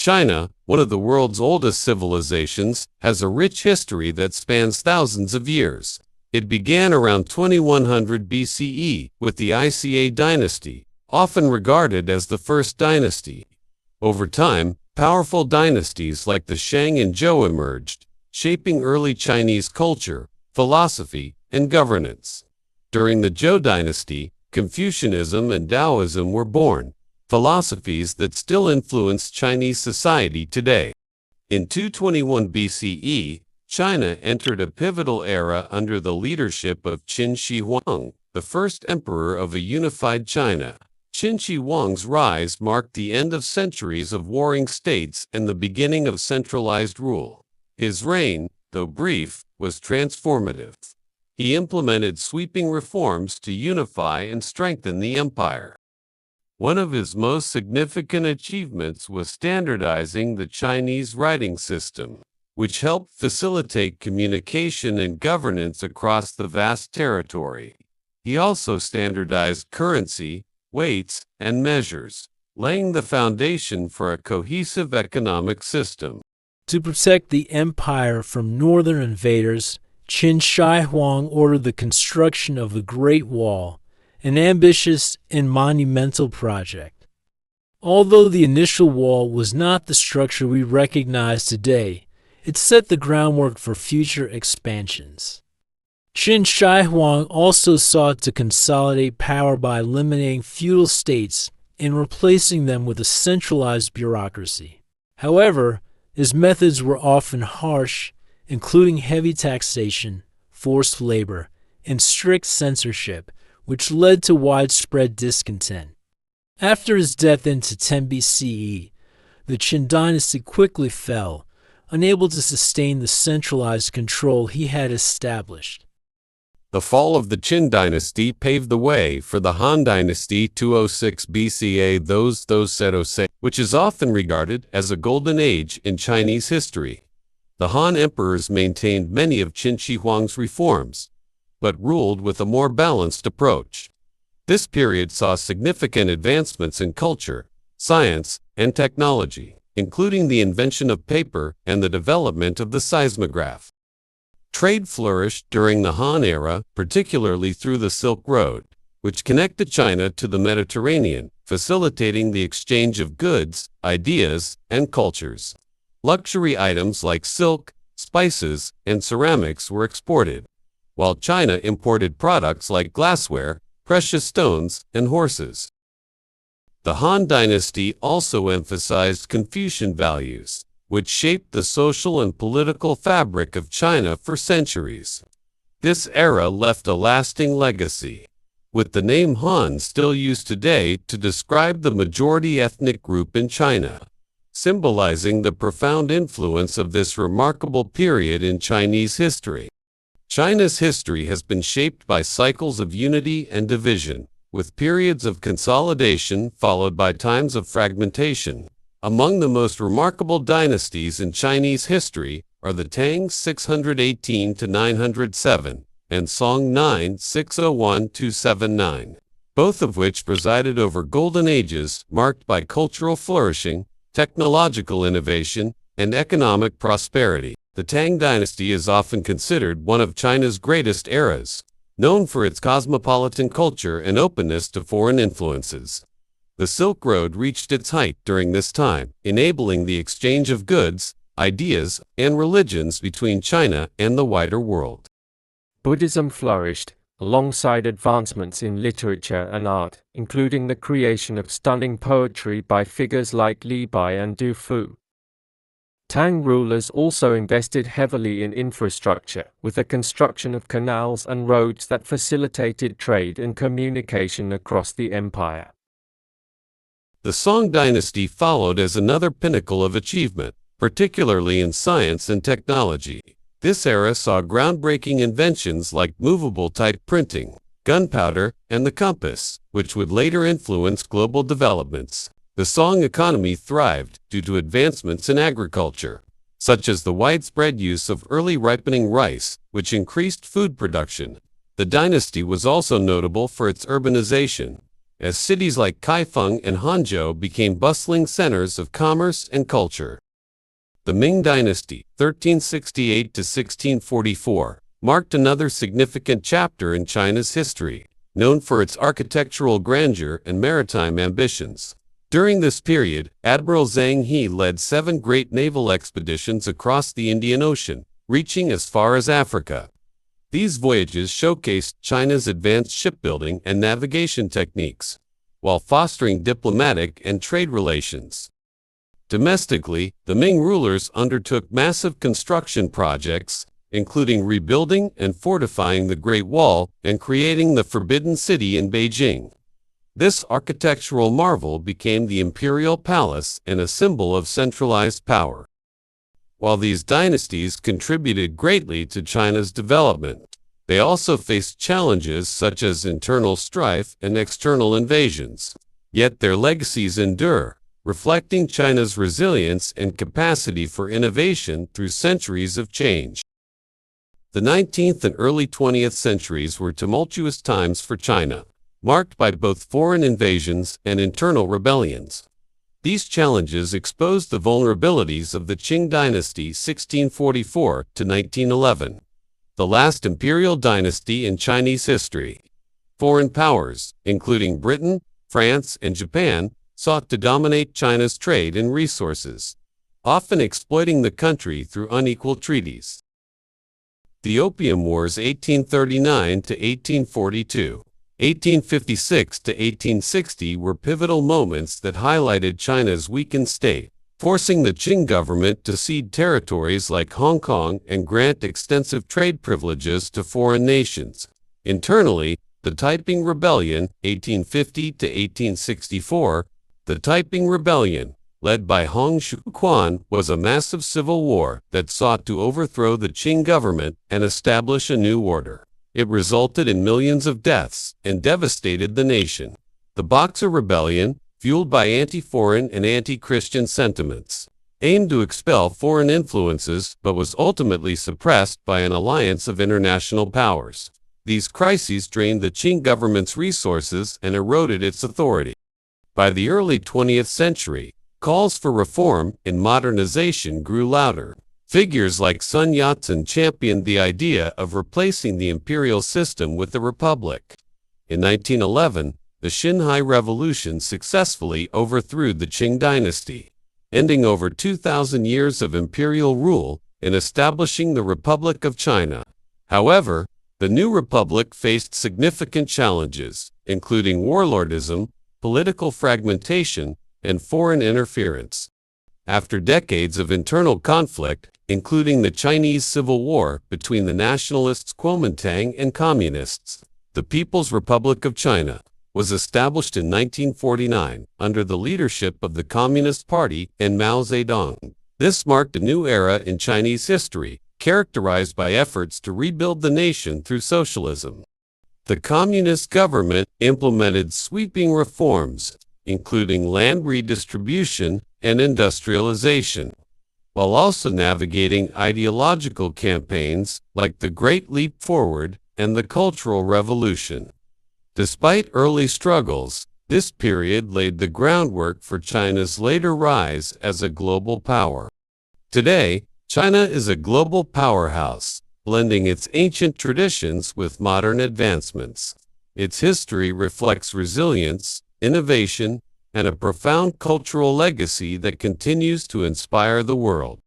China, one of the world's oldest civilizations, has a rich history that spans thousands of years. It began around 2100 BCE with the Ica dynasty, often regarded as the first dynasty. Over time, powerful dynasties like the Shang and Zhou emerged, shaping early Chinese culture, philosophy, and governance. During the Zhou dynasty, Confucianism and Taoism were born, philosophies that still influence Chinese society today. In 221 BCE, China entered a pivotal era under the leadership of Qin Shi Huang, the first emperor of a unified China. Qin Shi Huang's rise marked the end of centuries of warring states and the beginning of centralized rule. His reign, though brief, was transformative. He implemented sweeping reforms to unify and strengthen the empire. One of his most significant achievements was standardizing the Chinese writing system, which helped facilitate communication and governance across the vast territory. He also standardized currency, weights, and measures, laying the foundation for a cohesive economic system. To protect the empire from northern invaders, Qin Shi Huang ordered the construction of the Great Wall, an ambitious and monumental project. Although the initial wall was not the structure we recognize today, it set the groundwork for future expansions. Qin Shi Huang also sought to consolidate power by eliminating feudal states and replacing them with a centralized bureaucracy. However, his methods were often harsh, including heavy taxation, forced labor, and strict censorship, which led to widespread discontent. After his death in 10 BCE, the Qin dynasty quickly fell, unable to sustain the centralized control he had established. The fall of the Qin dynasty paved the way for the Han dynasty 206 BCA, which is often regarded as a golden age in Chinese history. The Han emperors maintained many of Qin Shi Huang's reforms, but ruled with a more balanced approach. This period saw significant advancements in culture, science, and technology, including the invention of paper and the development of the seismograph. Trade flourished during the Han era, particularly through the Silk Road, which connected China to the Mediterranean, facilitating the exchange of goods, ideas, and cultures. Luxury items like silk, spices, and ceramics were exported, while China imported products like glassware, precious stones, and horses. The Han dynasty also emphasized Confucian values, which shaped the social and political fabric of China for centuries. This era left a lasting legacy, with the name Han still used today to describe the majority ethnic group in China, symbolizing the profound influence of this remarkable period in Chinese history. China's history has been shaped by cycles of unity and division, with periods of consolidation followed by times of fragmentation. Among the most remarkable dynasties in Chinese history are the Tang 618 to 907 and Song 9 601 to 79, both of which presided over golden ages marked by cultural flourishing, technological innovation, and economic prosperity. The Tang dynasty is often considered one of China's greatest eras, known for its cosmopolitan culture and openness to foreign influences. The Silk Road reached its height during this time, enabling the exchange of goods, ideas, and religions between China and the wider world. Buddhism flourished, alongside advancements in literature and art, including the creation of stunning poetry by figures like Li Bai and Du Fu. Tang rulers also invested heavily in infrastructure, with the construction of canals and roads that facilitated trade and communication across the empire. The Song dynasty followed as another pinnacle of achievement, particularly in science and technology. This era saw groundbreaking inventions like movable type printing, gunpowder, and the compass, which would later influence global developments. The Song economy thrived due to advancements in agriculture, such as the widespread use of early ripening rice, which increased food production. The dynasty was also notable for its urbanization, as cities like Kaifeng and Hangzhou became bustling centers of commerce and culture. The Ming Dynasty, 1368 to 1644, marked another significant chapter in China's history, known for its architectural grandeur and maritime ambitions. During this period, Admiral Zhang He led 7 great naval expeditions across the Indian Ocean, reaching as far as Africa. These voyages showcased China's advanced shipbuilding and navigation techniques, while fostering diplomatic and trade relations. Domestically, the Ming rulers undertook massive construction projects, including rebuilding and fortifying the Great Wall and creating the Forbidden City in Beijing. This architectural marvel became the imperial palace and a symbol of centralized power. While these dynasties contributed greatly to China's development, they also faced challenges such as internal strife and external invasions. Yet their legacies endure, reflecting China's resilience and capacity for innovation through centuries of change. The 19th and early 20th centuries were tumultuous times for China, marked by both foreign invasions and internal rebellions. These challenges exposed the vulnerabilities of the Qing dynasty 1644 to 1911, the last imperial dynasty in Chinese history. Foreign powers, including Britain, France, and Japan, sought to dominate China's trade and resources, often exploiting the country through unequal treaties. The Opium Wars 1839 to 1842, 1856 to 1860 were pivotal moments that highlighted China's weakened state, forcing the Qing government to cede territories like Hong Kong and grant extensive trade privileges to foreign nations. Internally, the Taiping Rebellion, 1850 to 1864, the Taiping Rebellion, led by Hong Xiuquan, was a massive civil war that sought to overthrow the Qing government and establish a new order. It resulted in millions of deaths and devastated the nation. The Boxer Rebellion, fueled by anti-foreign and anti-Christian sentiments, aimed to expel foreign influences but was ultimately suppressed by an alliance of international powers. These crises drained the Qing government's resources and eroded its authority. By the early 20th century, calls for reform and modernization grew louder. Figures like Sun Yat-sen championed the idea of replacing the imperial system with a republic. In 1911, the Xinhai Revolution successfully overthrew the Qing dynasty, ending over 2,000 years of imperial rule and establishing the Republic of China. However, the new republic faced significant challenges, including warlordism, political fragmentation, and foreign interference. After decades of internal conflict, including the Chinese Civil War between the nationalists Kuomintang and communists, the People's Republic of China was established in 1949 under the leadership of the Communist Party and Mao Zedong. This marked a new era in Chinese history, characterized by efforts to rebuild the nation through socialism. The communist government implemented sweeping reforms, including land redistribution and industrialization, while also navigating ideological campaigns like the Great Leap Forward and the Cultural Revolution. Despite early struggles, this period laid the groundwork for China's later rise as a global power. Today, China is a global powerhouse, blending its ancient traditions with modern advancements. Its history reflects resilience, innovation, and a profound cultural legacy that continues to inspire the world.